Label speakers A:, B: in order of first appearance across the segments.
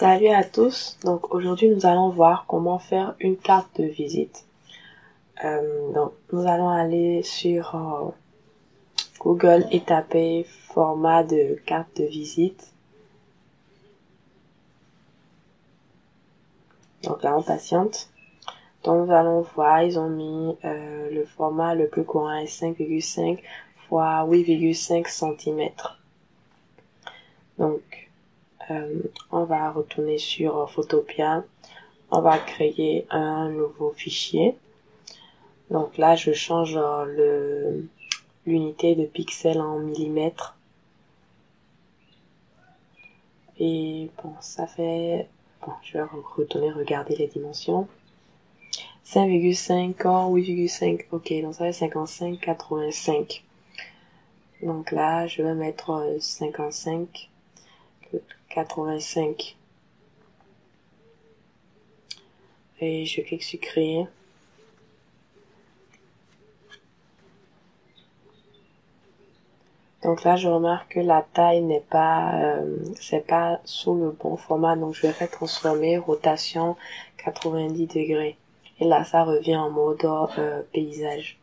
A: Salut à tous, donc aujourd'hui nous allons voir comment faire une carte de visite. Donc nous allons aller sur Google et taper format de carte de visite. Donc là on patiente. Donc nous allons voir, ils ont mis le format le plus courant est 5,5 x 8,5 cm. Donc on va retourner sur Photopea, on va créer un nouveau fichier. Donc là je change l'unité de pixels en millimètres. Et bon, ça fait... Bon, je vais retourner regarder les dimensions. 5,5 or 8,5. Ok, donc ça fait 55, 85. Donc là, je vais mettre 55, 85. Et je clique sur créer. Donc là, je remarque que la taille n'est pas, c'est pas sous le bon format. Donc je vais faire transformer rotation 90 degrés. Et là, ça revient en mode paysage.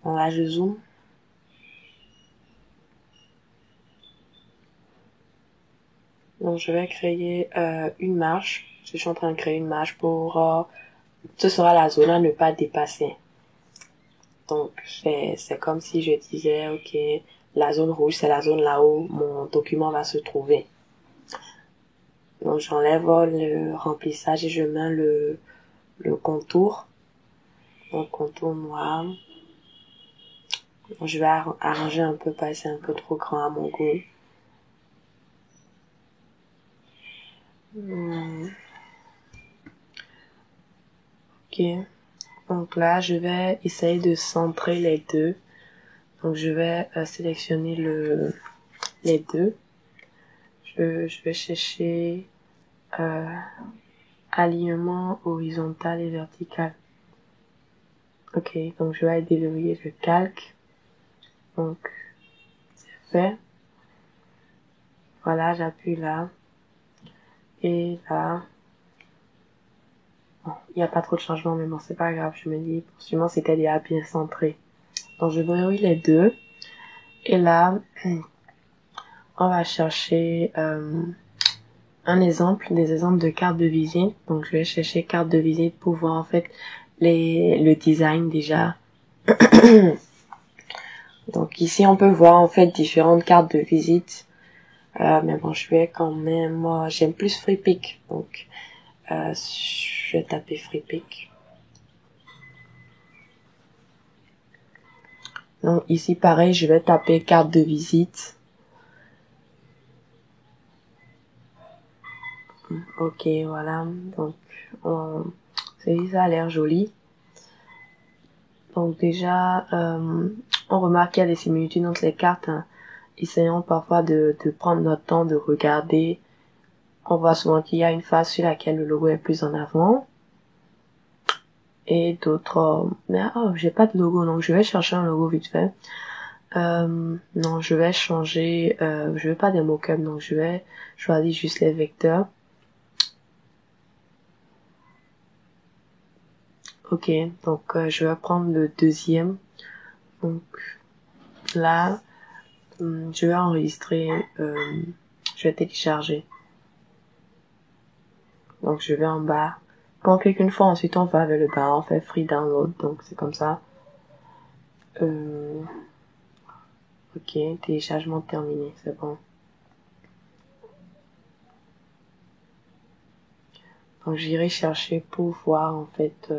A: Donc là, je zoome. Donc je vais créer une marge. Je suis en train de créer une marge pour... ce sera la zone à ne pas dépasser. Donc c'est comme si je disais, ok, la zone rouge, c'est la zone là où mon document va se trouver. Donc j'enlève le remplissage et je mets le contour. Donc contour noir. Donc, je vais arranger un peu parce que c'est un peu trop grand à mon goût. Ok. Donc là, je vais essayer de centrer les deux. Donc je vais sélectionner les deux. Je vais chercher alignement horizontal et vertical. Ok, donc je vais déverrouiller le calque. Donc c'est fait. Voilà, j'appuie là. Et là. Bon, il n'y a pas trop de changement, mais bon, c'est pas grave. Je me dis, poursuivant, c'était déjà bien centré. Donc je verrouille les deux. Et là, on va chercher des exemples de cartes de visite. Donc je vais chercher carte de visite pour voir en fait le design déjà. Donc ici on peut voir en fait différentes cartes de visite. Mais bon, je vais quand même, moi j'aime plus FreePic. Donc je vais taper FreePic. Donc ici pareil, je vais taper carte de visite. Ok, voilà. Donc ça a l'air joli. Donc déjà, on remarque qu'il y a des similitudes entre les cartes. Hein. Essayons parfois de prendre notre temps de regarder. On voit souvent qu'il y a une face sur laquelle le logo est plus en avant. Et d'autres... mais j'ai pas de logo, donc je vais chercher un logo vite fait. Non, je vais changer... je veux pas des mock-ups, donc je vais choisir juste les vecteurs. Ok, donc je vais prendre le deuxième. Donc là, je vais enregistrer, je vais télécharger. Donc je vais en bas. Quand on clique une fois, ensuite on va vers le bas, on fait free download, donc c'est comme ça. Ok, téléchargement terminé, c'est bon. Donc j'irai chercher pour voir en fait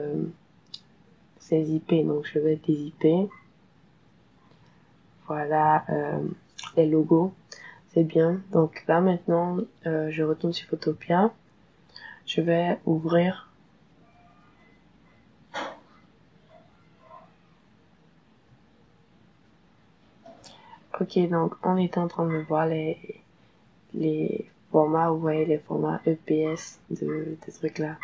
A: ces IP, donc je vais dézipper. Voilà les logos, c'est bien. Donc là maintenant, je retourne sur Photopea. Je vais ouvrir. Ok, donc on est en train de voir les formats, vous voyez les formats EPS des trucs là,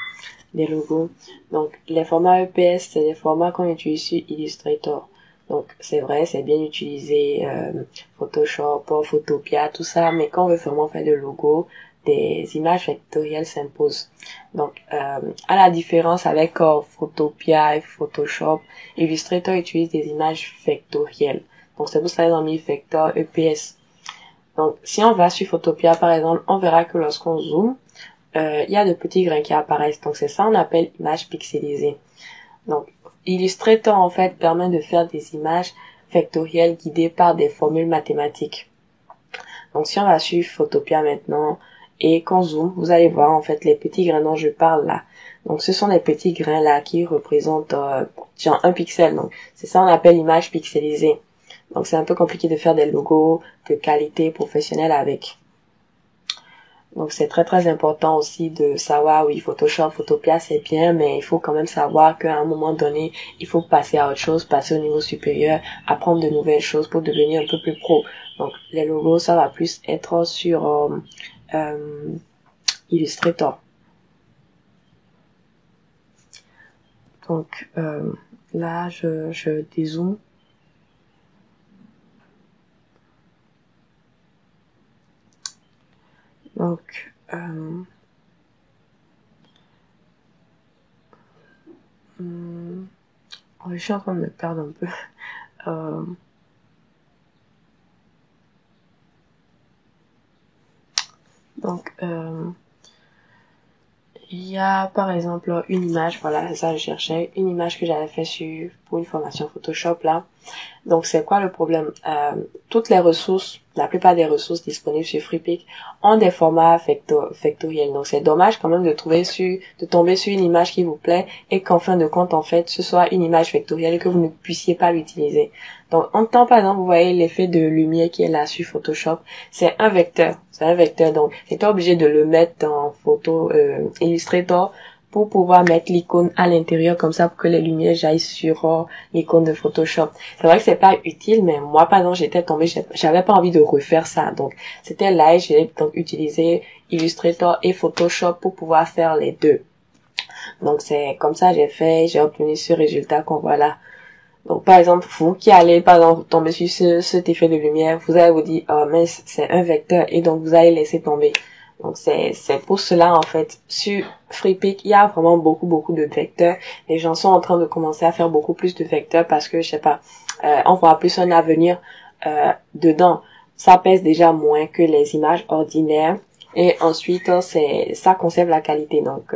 A: des logos. Donc les formats EPS, c'est des formats qu'on utilise sur Illustrator. Donc c'est vrai, c'est bien utilisé Photoshop, Photopea, tout ça, mais quand on veut vraiment faire des logos, des images vectorielles s'imposent. Donc, à la différence avec Photopea et Photoshop, Illustrator utilise des images vectorielles. Donc, c'est pour ça qu'ils ont mis vector EPS. Donc, si on va sur Photopea, par exemple, on verra que lorsqu'on zoome, il y a de petits grains qui apparaissent. Donc, c'est ça on appelle image pixelisée. Donc, Illustrator, en fait, permet de faire des images vectorielles guidées par des formules mathématiques. Donc, si on va sur Photopea maintenant et qu'on zoome, vous allez voir, en fait, les petits grains dont je parle là. Donc, ce sont les petits grains là qui représentent, genre 1 pixel. Donc, c'est ça on appelle image pixelisée. Donc, c'est un peu compliqué de faire des logos de qualité professionnelle avec. Donc, c'est très, très important aussi de savoir, oui, Photoshop, Photopea, c'est bien, mais il faut quand même savoir qu'à un moment donné, il faut passer à autre chose, passer au niveau supérieur, apprendre de nouvelles choses pour devenir un peu plus pro. Donc, les logos, ça va plus être sur Illustrator. Donc, là, je dézoome. Donc, je suis en train de me perdre un peu. Donc, il y a par exemple une image, voilà, c'est ça je cherchais, une image que j'avais fait pour une formation Photoshop là. Donc c'est quoi le problème? Toutes les ressources, la plupart des ressources disponibles sur Freepik ont des formats vectoriels. Donc c'est dommage quand même de tomber sur une image qui vous plaît et qu'en fin de compte en fait ce soit une image vectorielle et que vous ne puissiez pas l'utiliser. Donc en temps par exemple vous voyez l'effet de lumière qui est là sur Photoshop, c'est un vecteur. Donc c'est pas obligé de le mettre dans Illustrator pour pouvoir mettre l'icône à l'intérieur comme ça pour que les lumières jaillent sur l'icône de Photoshop. C'est vrai que c'est pas utile, mais moi par exemple j'étais tombée, j'avais pas envie de refaire ça, donc c'était là et j'ai donc utilisé Illustrator et Photoshop pour pouvoir faire les deux. Donc c'est comme ça j'ai obtenu ce résultat qu'on voit là. Donc par exemple vous qui allez par exemple tomber sur cet effet de lumière, vous allez vous dire oh mais c'est un vecteur et donc vous allez laisser tomber. Donc c'est pour cela en fait sur Freepik il y a vraiment beaucoup de vecteurs. Les gens sont en train de commencer à faire beaucoup plus de vecteurs parce que je sais pas, on voit plus un avenir dedans. Ça pèse déjà moins que les images ordinaires et ensuite ça conserve la qualité. Donc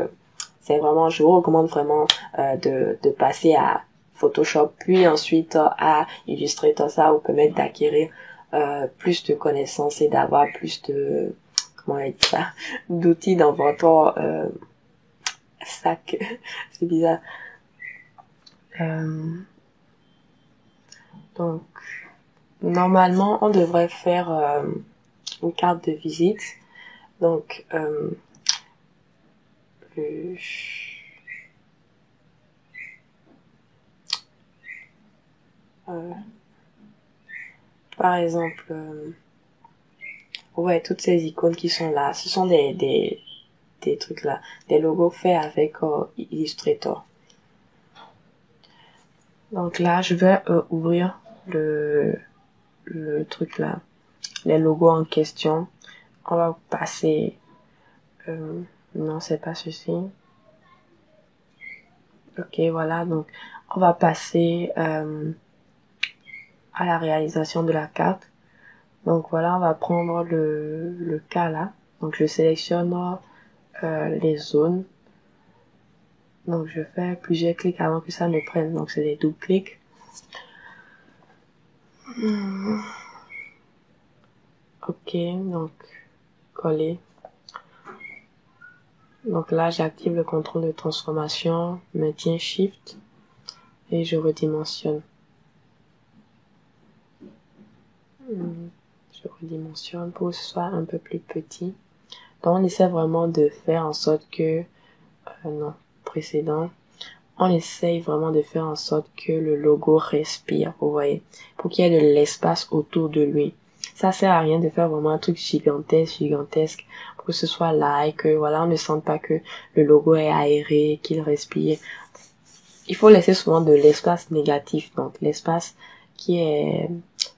A: c'est vraiment, je vous recommande vraiment de passer à Photoshop puis ensuite à Illustrator. Ça vous permet d'acquérir plus de connaissances et d'avoir plus de comment on dit ça, d'outils dans votre sac. C'est bizarre. Donc, normalement, on devrait faire une carte de visite. Donc, par exemple, ouais, toutes ces icônes qui sont là, ce sont des trucs là, des logos faits avec Illustrator. Donc là, je vais ouvrir le truc là, les logos en question. On va passer, non, c'est pas ceci. Ok, voilà, donc on va passer à la réalisation de la carte. Donc voilà, on va prendre le cas là. Donc je sélectionne les zones. Donc je fais plusieurs clics avant que ça ne prenne. Donc c'est des doubles clics. Ok, donc coller. Donc là j'active le contrôle de transformation, maintien Shift et je redimensionne. Je redimensionne pour que ce soit un peu plus petit. Donc on essaie vraiment de faire en sorte que on essaye vraiment de faire en sorte que le logo respire, vous voyez, pour qu'il y ait de l'espace autour de lui. Ça sert à rien de faire vraiment un truc gigantesque, pour que ce soit là et que, voilà, on ne sente pas que le logo est aéré, qu'il respire. Il faut laisser souvent de l'espace négatif, donc l'espace qui est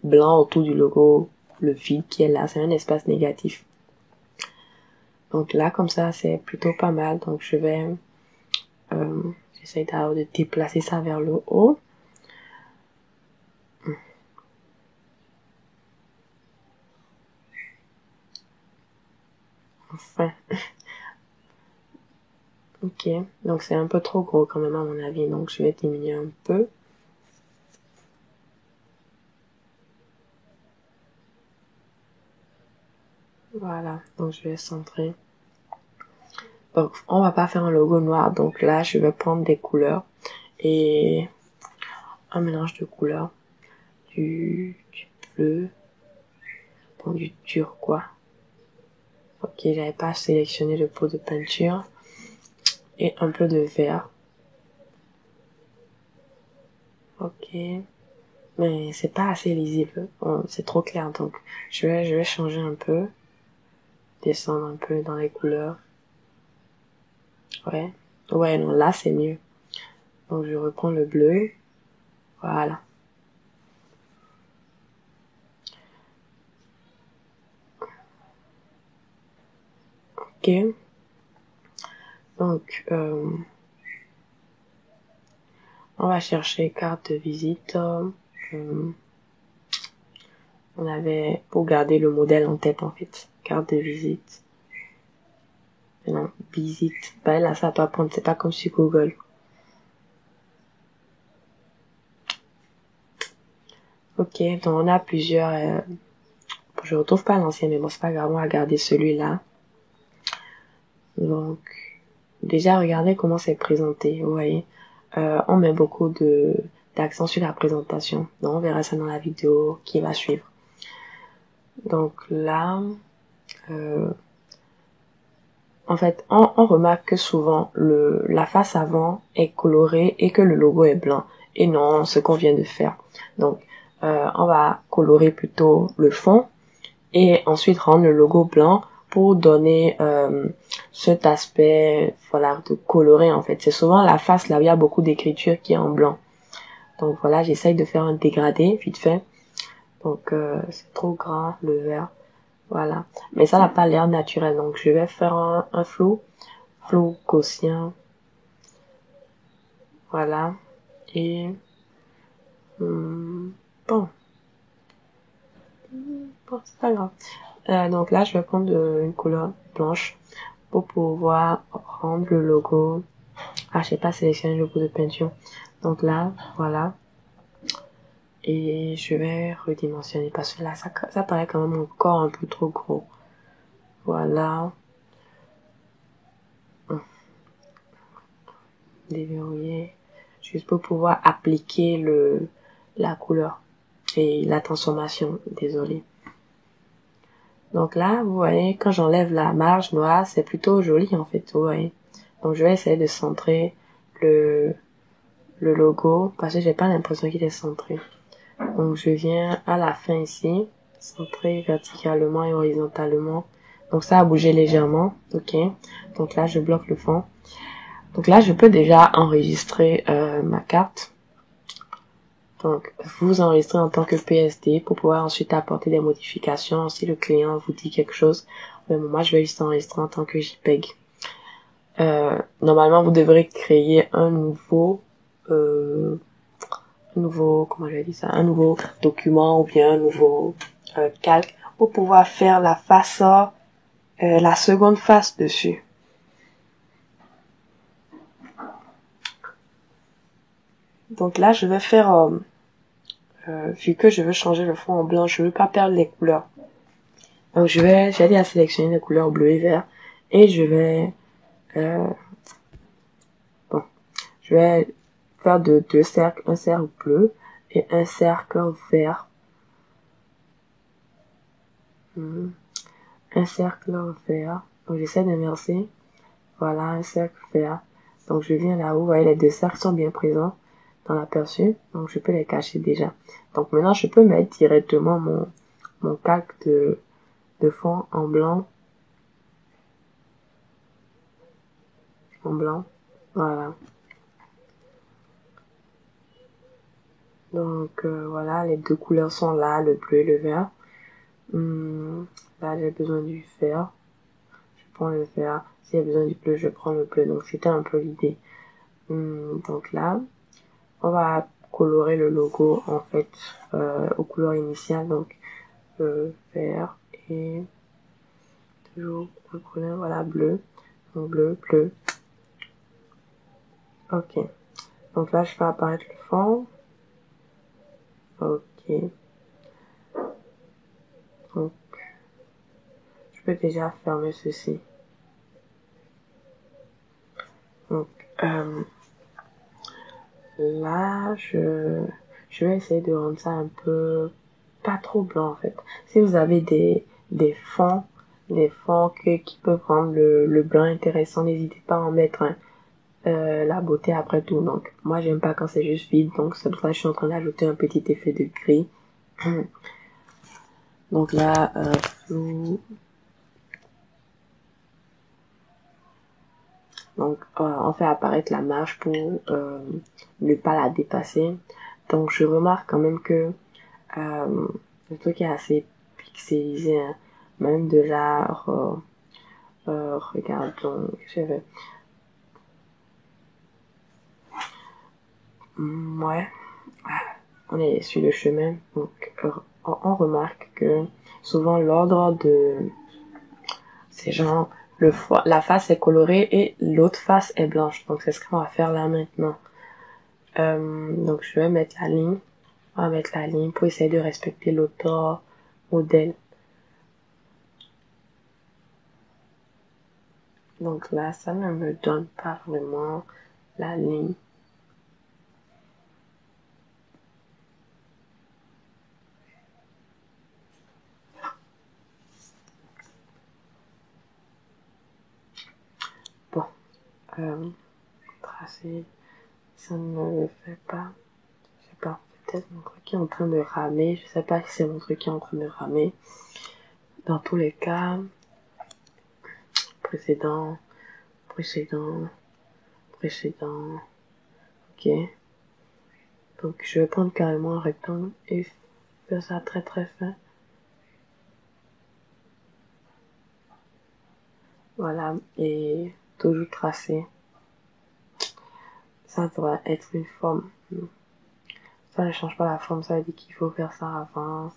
A: blanc autour du logo, le vide qui est là, c'est un espace négatif. Donc là, comme ça, c'est plutôt pas mal. Donc je vais, j'essaie de déplacer ça vers le haut. Enfin. Ok, donc c'est un peu trop gros quand même à mon avis, donc je vais diminuer un peu. Voilà, donc je vais centrer. Donc on va pas faire un logo noir, donc là je vais prendre des couleurs et un mélange de couleurs, du bleu, bon, du turquoise. Ok, j'avais pas sélectionné le pot de peinture et un peu de vert. Ok, mais c'est pas assez lisible, bon, c'est trop clair, donc je vais changer un peu, descendre un peu dans les couleurs. Ouais, non, là c'est mieux. Donc je reprends le bleu, voilà. Ok, donc on va chercher carte de visite. On avait, pour garder le modèle en tête en fait, carte de visite. Non, visite. Bah là ça doit prendre, c'est pas comme sur Google. Ok, donc on a plusieurs. Je retrouve pas l'ancien, mais bon c'est pas grave, on va garder celui-là. Donc déjà regardez comment c'est présenté, vous voyez. On met beaucoup d'accent sur la présentation. Donc on verra ça dans la vidéo qui va suivre. Donc là, en fait, on remarque que souvent la face avant est colorée et que le logo est blanc. Et non, ce qu'on vient de faire. Donc, on va colorer plutôt le fond et ensuite rendre le logo blanc pour donner cet aspect, voilà, de colorer en fait. C'est souvent la face là où il y a beaucoup d'écriture qui est en blanc. Donc voilà, j'essaye de faire un dégradé vite fait. Donc c'est trop grand le vert. Voilà. Mais ça n'a pas l'air naturel. Donc je vais faire un flou gaussien. Voilà. Et bon. Bon, c'est pas grave. Donc là, je vais prendre une couleur blanche pour pouvoir rendre le logo. Ah, je sais pas sélectionner le logo de peinture. Donc là, voilà. Et je vais redimensionner parce que là, ça paraît quand même encore un peu trop gros. Voilà. Déverrouiller. Juste pour pouvoir appliquer la couleur et la transformation. Désolé. Donc là, vous voyez, quand j'enlève la marge noire, c'est plutôt joli en fait, vous voyez. Donc je vais essayer de centrer le logo parce que j'ai pas l'impression qu'il est centré. Donc je viens à la fin ici, centrer verticalement et horizontalement. Donc ça a bougé légèrement, ok. Donc là je bloque le fond. Donc là je peux déjà enregistrer ma carte. Donc vous enregistrez en tant que PSD pour pouvoir ensuite apporter des modifications si le client vous dit quelque chose. Mais moi je vais juste enregistrer en tant que JPEG. Normalement vous devrez créer un nouveau comment je vais dire ça, un nouveau document ou bien un nouveau calque pour pouvoir faire la face, la seconde face dessus. Donc là, je vais faire, vu que je veux changer le fond en blanc, je veux pas perdre les couleurs. Donc j'ai déjà sélectionner les couleurs bleu et vert et je vais, je vais faire deux cercles, un cercle bleu et un cercle vert. Un cercle vert. Donc j'essaie d'inverser. Voilà, un cercle vert. Donc je viens là-haut, vous voyez les deux cercles sont bien présents dans l'aperçu, donc je peux les cacher déjà. Donc maintenant je peux mettre directement mon calque de fond en blanc. Voilà. Donc voilà, les deux couleurs sont là, le bleu et le vert. Là j'ai besoin du vert. Je prends le vert. S'il y a besoin du bleu, je prends le bleu. Donc c'était un peu l'idée. Donc là, on va colorer le logo en fait aux couleurs initiales. Donc vert et toujours le couleur, voilà, bleu. Donc bleu, bleu. Ok. Donc là, je fais apparaître le fond. Ok. Donc, je peux déjà fermer ceci. Donc, là, je vais essayer de rendre ça un peu pas trop blanc en fait. Si vous avez des fonds qui peuvent rendre le blanc intéressant, n'hésitez pas à en mettre la beauté après tout. Donc, moi, j'aime pas quand c'est juste vide, donc c'est pour ça que je suis en train d'ajouter un petit effet de gris. Donc là, flou. Donc, on fait apparaître la marge pour ne pas la dépasser. Donc, je remarque quand même que le truc est assez pixelisé, hein. Même de là, regardons, je vais. Ouais, on est sur le chemin. Donc, on remarque que souvent l'ordre de ces gens, la face est colorée et l'autre face est blanche. Donc, c'est ce qu'on va faire là maintenant. Donc, je vais mettre la ligne. On va mettre la ligne pour essayer de respecter l'autre modèle. Donc là, ça ne me donne pas vraiment la ligne. Bon, tracer, ça ne le fait pas. Je sais pas, peut-être mon truc est en train de ramer. Je sais pas si c'est mon truc qui est en train de ramer. Dans tous les cas, précédent. Ok. Donc je vais prendre carrément un rectangle et faire ça très très fin. Voilà, et toujours tracer. Ça doit être une forme. Ça ne change pas la forme, ça veut dire qu'il faut faire ça avant.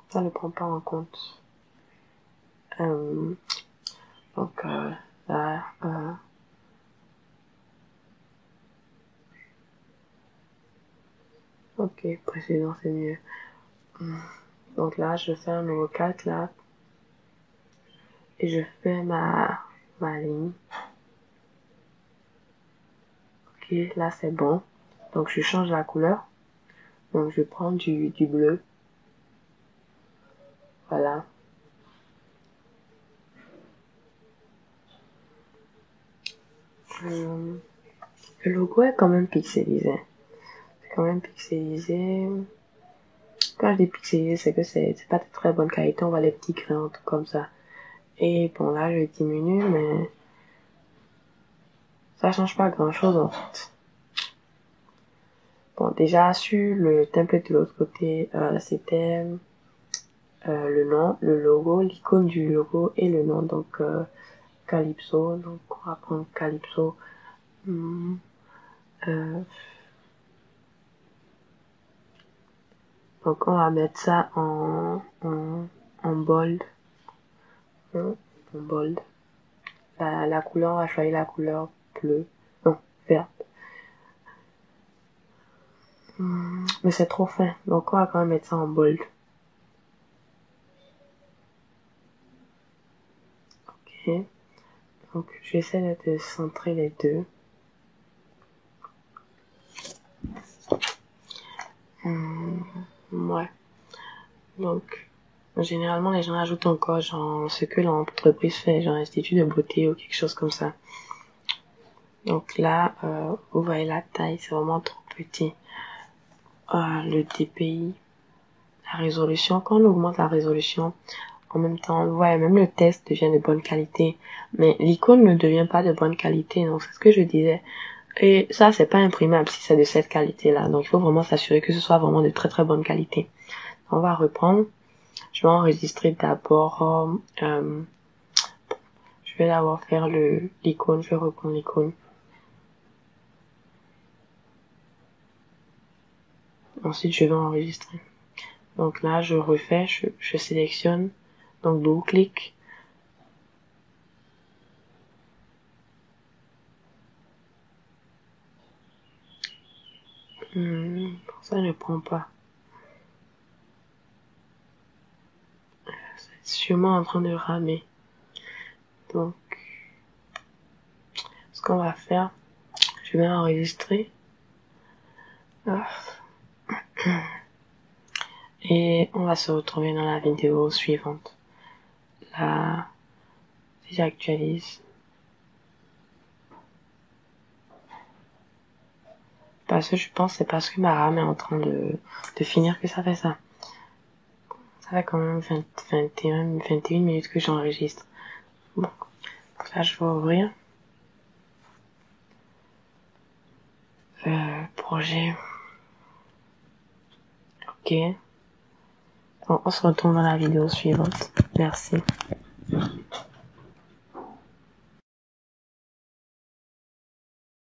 A: Ça ne prend pas en compte. Donc là, ok, précédent c'est mieux. Donc là, je fais un nouveau calque là. Et je fais ma ligne. Ok, là c'est bon. Donc je change la couleur. Donc je prends du bleu. Voilà. Le logo est quand même pixelisé. C'est quand même pixelisé. Quand je dis pixelisé, c'est que c'est pas de très bonne qualité. On voit les petits grains comme ça. Et bon là, je diminue, mais ça change pas grand chose en fait. Bon, déjà sur le template de l'autre côté, c'était le nom, le logo, l'icône du logo et le nom. Donc Calypso. Donc on va prendre Calypso. Donc on va mettre ça en bold. En bold. La couleur, on va choisir la couleur bleue. Non, verte. Mais c'est trop fin. Donc on va quand même mettre ça en bold. Ok. Donc j'essaie de centrer les deux. Ouais. Donc généralement les gens ajoutent encore genre ce que l'entreprise fait, genre institut de beauté ou quelque chose comme ça. Donc là, vous voyez la taille, c'est vraiment trop petit. Le DPI, la résolution, quand on augmente la résolution, en même temps, vous voyez, même le test devient de bonne qualité. Mais l'icône ne devient pas de bonne qualité, donc c'est ce que je disais. Et ça, c'est pas imprimable si c'est de cette qualité-là. Donc il faut vraiment s'assurer que ce soit vraiment de très très bonne qualité. On va reprendre. Je vais enregistrer d'abord, je vais d'abord faire l'icône, je vais reprendre l'icône. Ensuite, je vais enregistrer. Donc là, je refais, je sélectionne, donc double-clic. Ça ne prend pas. C'est sûrement en train de ramer. Donc, ce qu'on va faire, je vais enregistrer. Et on va se retrouver dans la vidéo suivante. Là, si j'actualise. Parce que je pense que c'est parce que ma RAM est en train de finir que ça fait ça. Ça fait quand même 21 minutes que j'enregistre. Bon, là je vais ouvrir. Projet. Ok. Bon, on se retrouve dans la vidéo suivante. Merci.